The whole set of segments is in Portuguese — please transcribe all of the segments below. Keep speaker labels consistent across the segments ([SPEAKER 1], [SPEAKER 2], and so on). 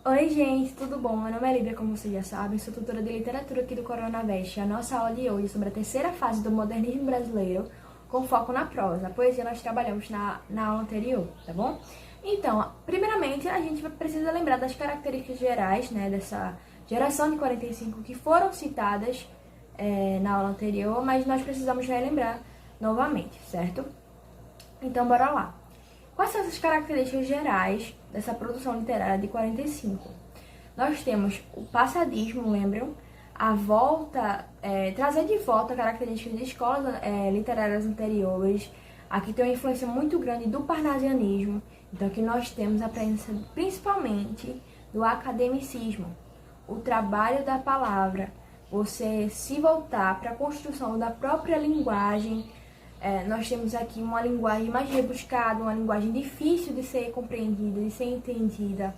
[SPEAKER 1] Oi gente, tudo bom? Meu nome é Lívia, como vocês já sabem, sou tutora de literatura aqui do Coronavest. A nossa aula de hoje é sobre a terceira fase do modernismo brasileiro, com foco na prosa. A poesia nós trabalhamos na aula anterior, tá bom? Então, primeiramente, a gente precisa lembrar das características gerais, né, dessa geração de 45 que foram citadas na aula anterior, mas nós precisamos relembrar novamente, certo? Então, bora lá. Quais são essas características gerais dessa produção literária de 45? Nós temos o passadismo, lembram? A volta, trazer de volta características de escolas literárias anteriores. Aqui tem uma influência muito grande do parnasianismo. Então aqui nós temos a presença principalmente do academicismo, o trabalho da palavra, você se voltar para a construção da própria linguagem. Nós temos aqui uma linguagem mais rebuscada, uma linguagem difícil de ser compreendida, de ser entendida.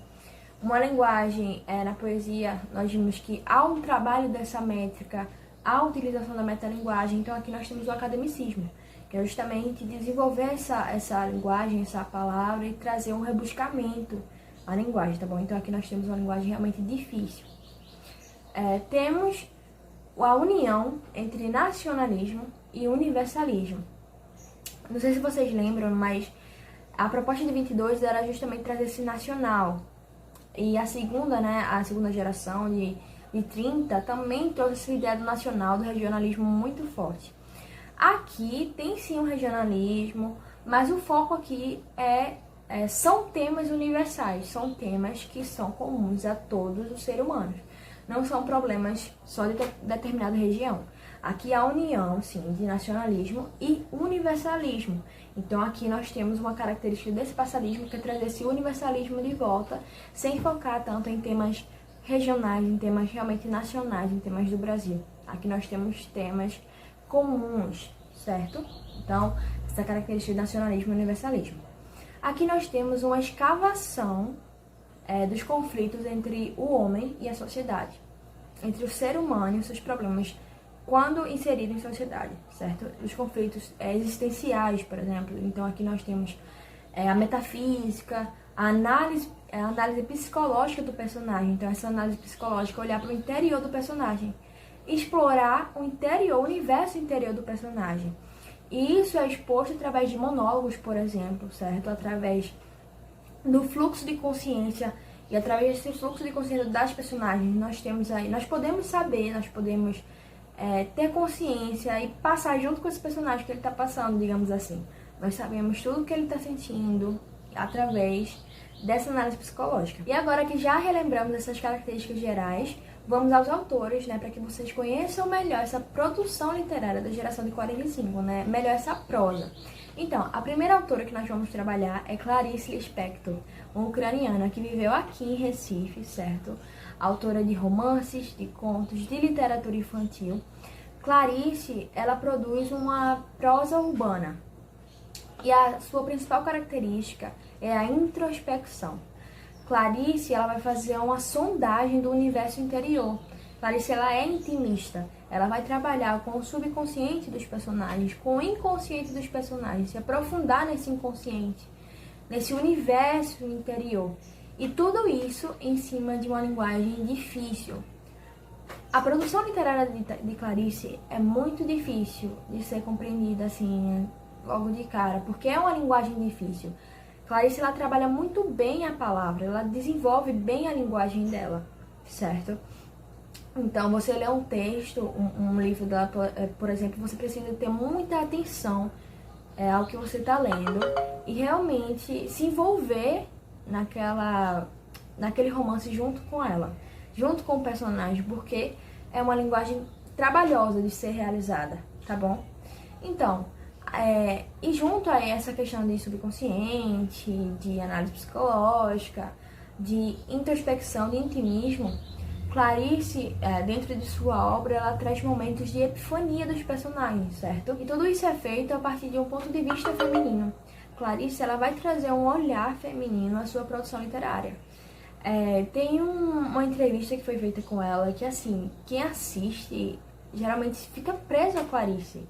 [SPEAKER 1] Uma linguagem, na poesia, nós vimos que há um trabalho dessa métrica, há a utilização da metalinguagem. Então aqui nós temos o academicismo, que é justamente desenvolver essa linguagem, essa palavra e trazer um rebuscamento à linguagem, tá bom? Então aqui nós temos uma linguagem realmente difícil. Temos a união entre nacionalismo e universalismo. Não sei se vocês lembram, mas a proposta de 22 era justamente trazer esse nacional. E a segunda geração de 30 também trouxe essa ideia do nacional, do regionalismo muito forte. Aqui tem sim um regionalismo, mas o foco aqui são temas universais, são temas que são comuns a todos os seres humanos. Não são problemas só de determinada região. Aqui há a união, sim, de nacionalismo e universalismo. Então aqui nós temos uma característica desse passadismo, que é trazer esse universalismo de volta, sem focar tanto em temas regionais, em temas realmente nacionais, em temas do Brasil. Aqui nós temos temas comuns, certo? Então, essa característica de nacionalismo e universalismo. Aqui nós temos uma escavação dos conflitos entre o homem e a sociedade, entre o ser humano e os seus problemas quando inserido em sociedade, certo? Os conflitos existenciais, por exemplo. Então aqui nós temos a metafísica, a análise psicológica do personagem. Então essa análise psicológica, olhar para o interior do personagem, explorar o interior, o universo interior do personagem. E isso é exposto através de monólogos, por exemplo, certo? Através do fluxo de consciência, e através desse fluxo de consciência das personagens, nós podemos saber, nós podemos ter consciência e passar junto com esse personagem que ele está passando, digamos assim. Nós sabemos tudo o que ele está sentindo através dessa análise psicológica. E agora que já relembramos essas características gerais, vamos aos autores, né, para que vocês conheçam melhor essa produção literária da geração de 45, né, melhor essa prosa. Então, a primeira autora que nós vamos trabalhar é Clarice Lispector, uma ucraniana que viveu aqui em Recife, certo? Autora de romances, de contos, de literatura infantil. Clarice, ela produz uma prosa urbana e a sua principal característica é a introspecção. Clarice, ela vai fazer uma sondagem do universo interior. Clarice, ela é intimista. Ela vai trabalhar com o subconsciente dos personagens, com o inconsciente dos personagens, se aprofundar nesse inconsciente, nesse universo interior. E tudo isso em cima de uma linguagem difícil. A produção literária de Clarice é muito difícil de ser compreendida assim, logo de cara, porque é uma linguagem difícil. Clarice, ela trabalha muito bem a palavra, ela desenvolve bem a linguagem dela, certo? Então, você lê um texto, um livro dela, por exemplo, você precisa ter muita atenção ao que você está lendo e realmente se envolver naquele romance junto com ela, junto com o personagem, porque é uma linguagem trabalhosa de ser realizada, tá bom? Então, e junto a essa questão de subconsciente, de análise psicológica, de introspecção, de intimismo, Clarice, dentro de sua obra, ela traz momentos de epifania dos personagens, certo? E tudo isso é feito a partir de um ponto de vista feminino. Clarice, ela vai trazer um olhar feminino à sua produção literária. Tem uma entrevista que foi feita com ela que, assim, quem assiste geralmente fica preso a Clarice.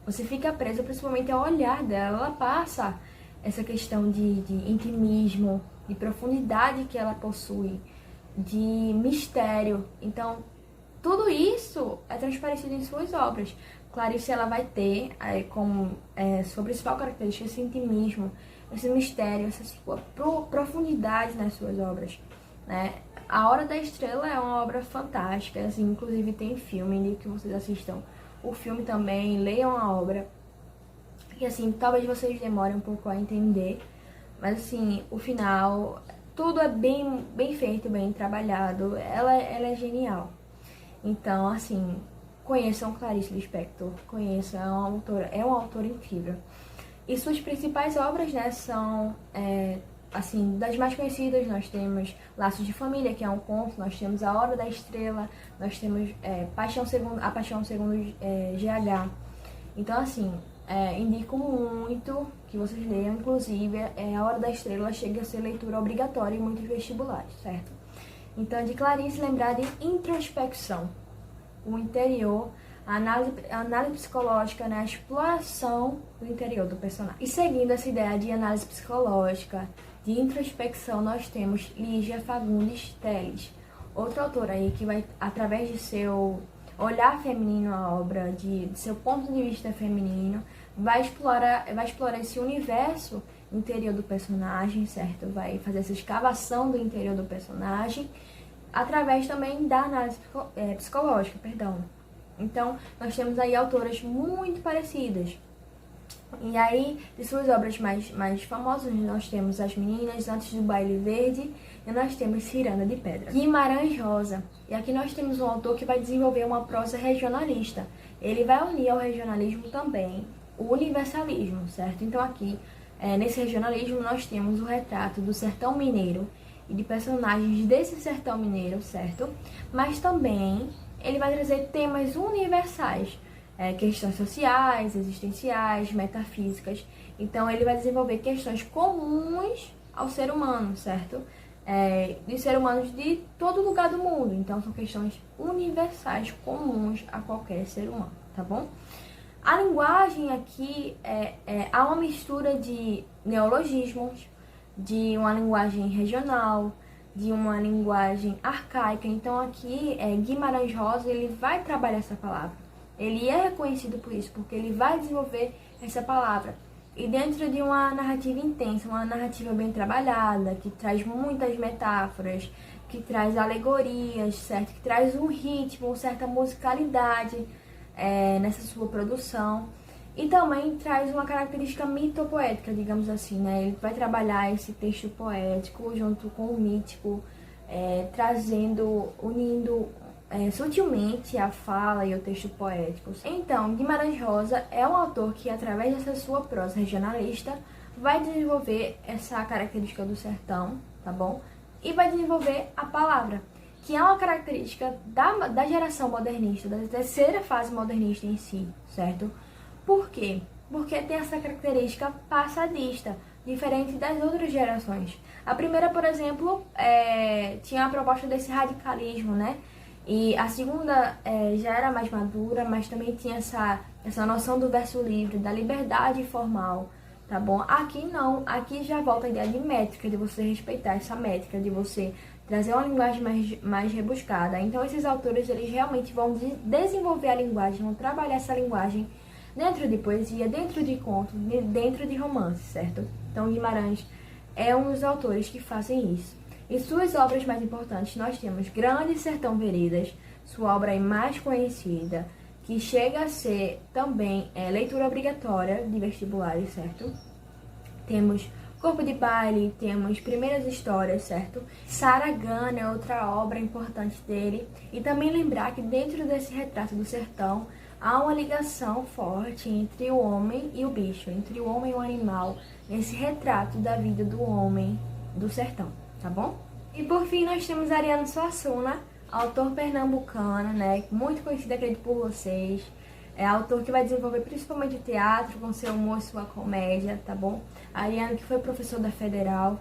[SPEAKER 1] Você fica preso principalmente ao olhar dela. Ela passa essa questão de intimismo, de profundidade que ela possui. de mistério. Então, tudo isso é transparecido em suas obras. Clarice, ela vai ter como sua principal característica esse intimismo, esse mistério, essa sua profundidade nas suas obras, né? A Hora da Estrela é uma obra fantástica, assim, inclusive tem filme que vocês assistam o filme também, leiam a obra. E assim, talvez vocês demorem um pouco a entender, mas assim, o final, tudo é bem feito, bem trabalhado, ela é genial. Então, assim, conheçam Clarice Lispector, conheçam, é uma autora incrível. E suas principais obras, né, são, assim, das mais conhecidas, nós temos Laços de Família, que é um conto, nós temos A Hora da Estrela, nós temos A Paixão Segundo GH. Então, assim, indico muito que vocês leiam, inclusive, A Hora da Estrela chega a ser leitura obrigatória em muitos vestibulares, certo? Então, de Clarice, lembrar de introspecção, o interior, a análise psicológica, né, a exploração do interior do personagem. E seguindo essa ideia de análise psicológica, de introspecção, nós temos Lígia Fagundes Telles, outra autora aí que vai, através de seu olhar feminino à obra, de seu ponto de vista feminino, vai explorar esse universo interior do personagem, certo? Vai fazer essa escavação do interior do personagem, através também da análise psicológica, perdão. Então, nós temos aí autoras muito parecidas. E aí, de suas obras mais famosas, nós temos As Meninas, Antes do Baile Verde, e nós temos Ciranda de Pedra. Guimarães Rosa. E aqui nós temos um autor que vai desenvolver uma prosa regionalista. Ele vai unir ao regionalismo também o universalismo, certo? Então aqui, nesse regionalismo, nós temos o retrato do sertão mineiro e de personagens desse sertão mineiro, certo? Mas também ele vai trazer temas universais, questões sociais, existenciais, metafísicas. Então ele vai desenvolver questões comuns ao ser humano, certo? De seres humanos de todo lugar do mundo. Então são questões universais, comuns a qualquer ser humano, tá bom? A linguagem aqui há uma mistura de neologismos, de uma linguagem regional, de uma linguagem arcaica. Então aqui Guimarães Rosa, ele vai trabalhar essa palavra. Ele é reconhecido por isso, porque ele vai desenvolver essa palavra. E dentro de uma narrativa intensa, uma narrativa bem trabalhada, que traz muitas metáforas, que traz alegorias, certo? Que traz um ritmo, certa musicalidade nessa sua produção. E também traz uma característica mitopoética, digamos assim, né? Ele vai trabalhar esse texto poético junto com o mítico, unindo sutilmente a fala e o texto poético. Então, Guimarães Rosa é um autor que, através dessa sua prosa regionalista, vai desenvolver essa característica do sertão, tá bom? E vai desenvolver a palavra, que é uma característica da geração modernista, da terceira fase modernista em si, certo? Por quê? Porque tem essa característica passadista, diferente das outras gerações. A primeira, por exemplo, tinha a proposta desse radicalismo, né? E a segunda já era mais madura, mas também tinha essa noção do verso livre, da liberdade formal, tá bom? Aqui não, aqui já volta a ideia de métrica, de você respeitar essa métrica, de você trazer uma linguagem mais rebuscada. Então esses autores, eles realmente vão desenvolver a linguagem, vão trabalhar essa linguagem dentro de poesia, dentro de contos, dentro de romance, certo? Então Guimarães é um dos autores que fazem isso. Em suas obras mais importantes, nós temos Grande Sertão Veredas, sua obra mais conhecida, que chega a ser também leitura obrigatória de vestibulares, certo? Temos Corpo de Baile, temos Primeiras Histórias, certo? Saragana é outra obra importante dele. E também lembrar que dentro desse retrato do sertão, há uma ligação forte entre o homem e o bicho, entre o homem e o animal, nesse retrato da vida do homem do sertão, tá bom? E por fim nós temos Ariano Suassuna, autor pernambucano, né, muito conhecido, acredito, por vocês. É autor que vai desenvolver principalmente o teatro, com seu humor e sua comédia, tá bom? Ariano, que foi professor da Federal.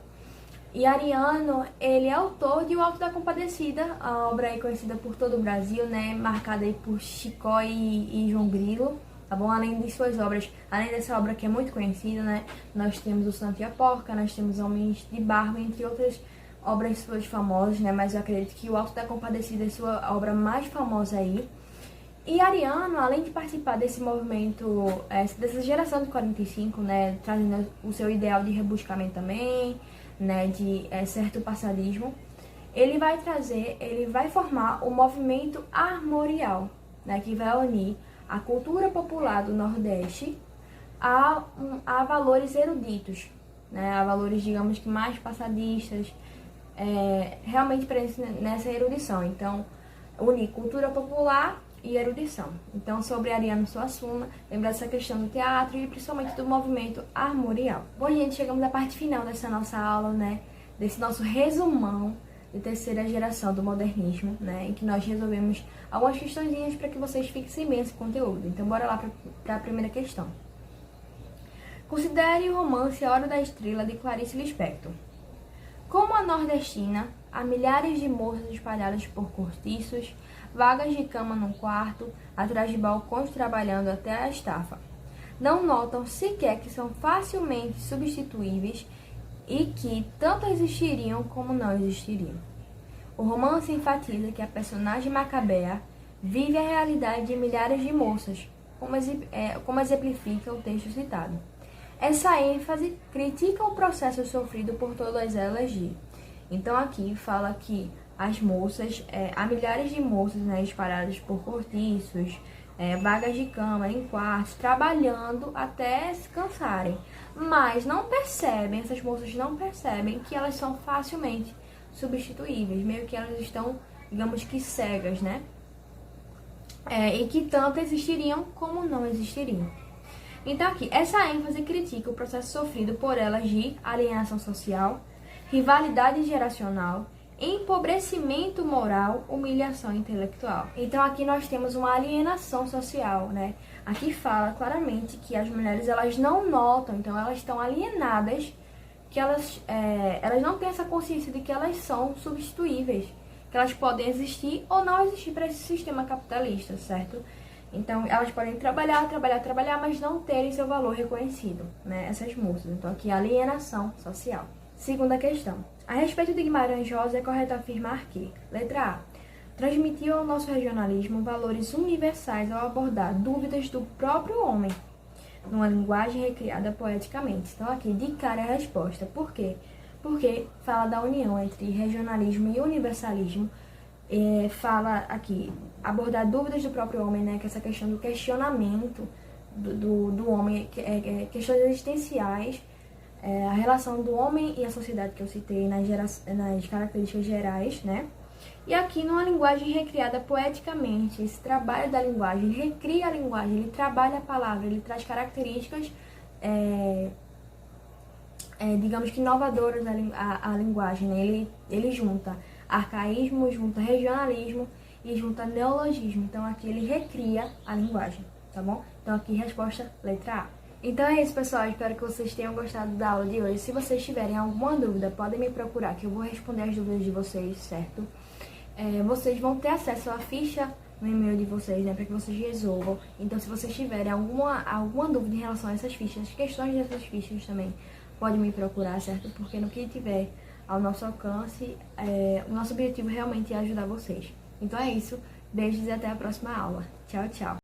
[SPEAKER 1] E Ariano, ele é autor de O Alto da Compadecida, a obra aí conhecida por todo o Brasil, né, marcada aí por Chicó e João Grilo, tá bom? Além de suas obras, além dessa obra que é muito conhecida, né, nós temos O Santo e a Porca, nós temos Homens de Barba, entre outras obras suas famosas, né? Mas eu acredito que o Alto da Compadecida é sua obra mais famosa aí. E Ariano, além de participar desse movimento, dessa geração de 45, né? Trazendo o seu ideal de rebuscamento também, né? De certo passadismo, ele vai formar o movimento armorial, né? Que vai unir a cultura popular do Nordeste a valores eruditos, né? A valores, digamos que mais passadistas, realmente presentes nessa erudição. Então, unir cultura popular e erudição. Então, sobre Ariano Suassuna, lembrar essa questão do teatro e principalmente do movimento armorial. Bom, gente, chegamos à parte final dessa nossa aula, né? Desse nosso resumão de terceira geração do modernismo, né? Em que nós resolvemos algumas questõezinhas para que vocês fixem bem esse conteúdo. Então, bora lá para a primeira questão. Considere o romance A Hora da Estrela, de Clarice Lispector. Como a nordestina, há milhares de moças espalhadas por cortiços, vagas de cama num quarto, atrás de balcões trabalhando até a estafa. Não notam sequer que são facilmente substituíveis e que tanto existiriam como não existiriam. O romance enfatiza que a personagem macabea vive a realidade de milhares de moças, como exemplifica o texto citado. Essa ênfase critica o processo sofrido por todas elas de... Então aqui fala que as moças, há milhares de moças, né, espalhadas por cortiços, vagas de cama, em quartos, trabalhando até se cansarem. Mas não percebem, essas moças não percebem que elas são facilmente substituíveis, meio que elas estão, digamos que cegas, né? E que tanto existiriam como não existiriam. Então aqui, essa ênfase critica o processo sofrido por elas de alienação social, rivalidade geracional, empobrecimento moral, humilhação intelectual. Então aqui nós temos uma alienação social, né? Aqui fala claramente que as mulheres, elas não notam, então elas estão alienadas, que elas não têm essa consciência de que elas são substituíveis, que elas podem existir ou não existir para esse sistema capitalista, certo? Então, elas podem trabalhar, mas não terem seu valor reconhecido, né? Essas moças. Então, aqui, alienação social. Segunda questão. A respeito de Guimarães Rosa, é correto afirmar que, letra A, transmitiu ao nosso regionalismo valores universais ao abordar dúvidas do próprio homem, numa linguagem recriada poeticamente. Então, aqui, de cara, é a resposta. Por quê? Porque fala da união entre regionalismo e universalismo. Fala aqui, abordar dúvidas do próprio homem, né? Que é essa questão do questionamento do homem, questões existenciais, a relação do homem e a sociedade que eu citei nas características gerais, né? E aqui numa linguagem recriada poeticamente, esse trabalho da linguagem, ele recria a linguagem, ele trabalha a palavra, ele traz características, digamos que inovadoras à linguagem, né? Ele junta arcaísmo, junta regionalismo e junta neologismo. Então aqui ele recria a linguagem, tá bom? Então aqui resposta letra A. Então é isso, pessoal. Espero que vocês tenham gostado da aula de hoje. Se vocês tiverem alguma dúvida, podem me procurar que eu vou responder as dúvidas de vocês, certo? Vocês vão ter acesso à ficha no e-mail de vocês, né? Para que vocês resolvam. Então se vocês tiverem alguma dúvida em relação a essas fichas, questões dessas fichas também, pode me procurar, certo? Porque no que tiver ao nosso alcance, o nosso objetivo realmente é ajudar vocês. Então é isso, beijos e até a próxima aula. Tchau, tchau!